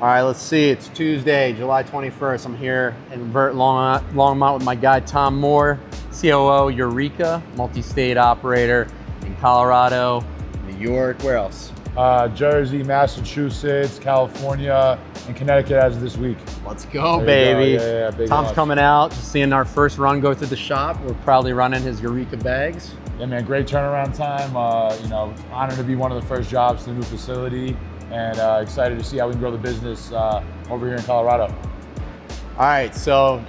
All right, let's see. It's Tuesday, July 21st. I'm here in Longmont with my guy, Tom Moore, COO Eureka, multi-state operator in Colorado, New York. Where else? Jersey, Massachusetts, California, and Connecticut as of this week. Let's go, baby. Go. Yeah, big Tom's loss. coming out, just seeing our first run go through the shop. We're proudly running his Eureka bags. Yeah, man, great turnaround time. Honored to be one of the first jobs to the new facility, and excited to see how we can grow the business over here in Colorado. All right, so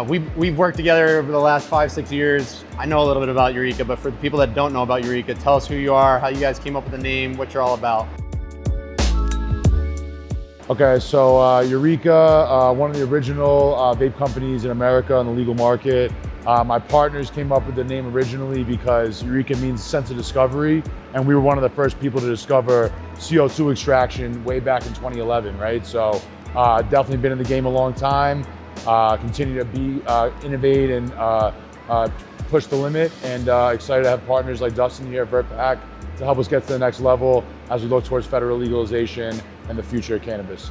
we've worked together over the last 5-6 years. I know a little bit about Eureka, but for the people that don't know about Eureka, tell us who you are, how you guys came up with the name, what you're all about. Okay, so Eureka, one of the original vape companies in America in the legal market. My partners came up with the name originally because Eureka means sense of discovery, and we were one of the first people to discover CO2 extraction way back in 2011, right? So definitely been in the game a long time, continue to be innovate and push the limit, and excited to have partners like Dustin here at Verpack to help us get to the next level as we look towards federal legalization and the future of cannabis.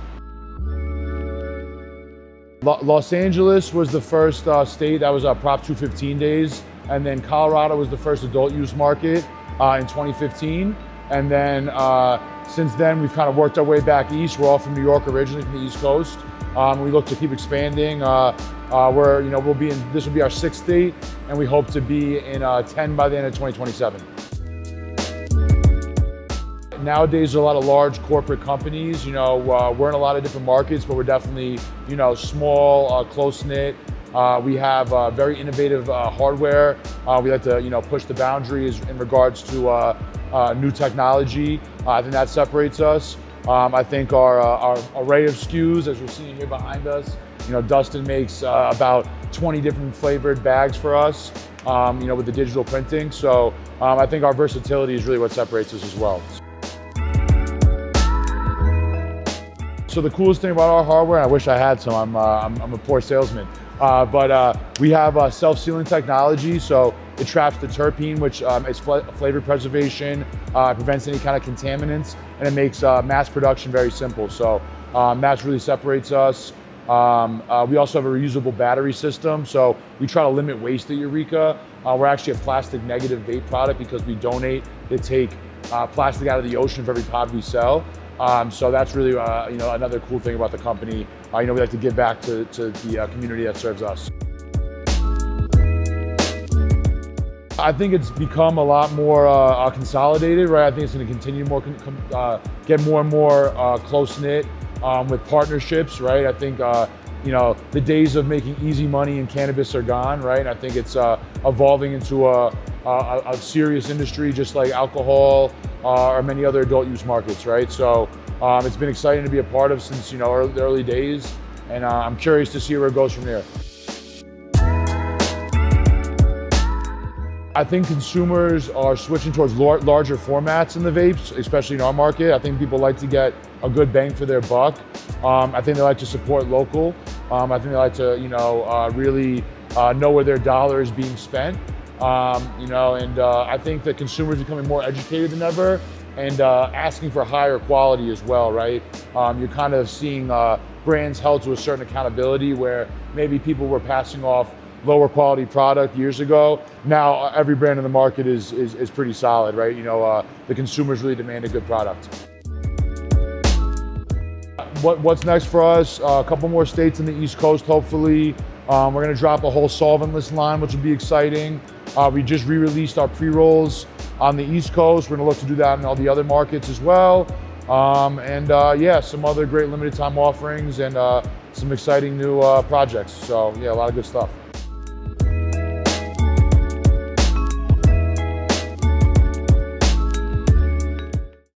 Los Angeles was the first state that was Prop 215 days, and then Colorado was the first adult use market in 2015. And then since then, we've kind of worked our way back east. We're all from New York originally, from the East Coast. We look to keep expanding. We'll be in, this will be our 6th state, and we hope to be in 10 by the end of 2027. Nowadays, there are a lot of large corporate companies. We're in a lot of different markets, but we're definitely, small, close-knit. We have very innovative hardware. We like to, push the boundaries in regards to new technology. I think that separates us. I think our array of SKUs, as we're seeing here behind us, Dustin makes about 20 different flavored bags for us, with the digital printing. So I think our versatility is really what separates us as well. So the coolest thing about our hardware, and I wish I had some, I'm a poor salesman, but we have self-sealing technology, so it traps the terpene, which is flavor preservation, prevents any kind of contaminants, and it makes mass production very simple. So that really separates us. We also have a reusable battery system, so we try to limit waste at Eureka. We're actually a plastic negative vape product because we donate to take plastic out of the ocean for every pod we sell. So that's really, another cool thing about the company. We like to give back to the community that serves us. I think it's become a lot more consolidated, right? I think it's going to continue to get more and more close-knit with partnerships, right? I think, the days of making easy money in cannabis are gone, right? I think it's evolving into a serious industry, just like alcohol or many other adult use markets, right? So it's been exciting to be a part of since the early days, and I'm curious to see where it goes from there. I think consumers are switching towards larger formats in the vapes, especially in our market. I think people like to get a good bang for their buck. I think they like to support local. I think they like to, really know where their dollar is being spent. I think that consumers are becoming more educated than ever and asking for higher quality as well, right? You're kind of seeing brands held to a certain accountability where maybe people were passing off lower quality product years ago. Now every brand in the market is pretty solid, right? The consumers really demand a good product. What's next for us? A couple more states in the East Coast, hopefully. We're gonna drop a whole solventless line, which will be exciting. We just re-released our pre-rolls on the East Coast. We're gonna look to do that in all the other markets as well. Some other great limited time offerings and some exciting new projects. So yeah, a lot of good stuff.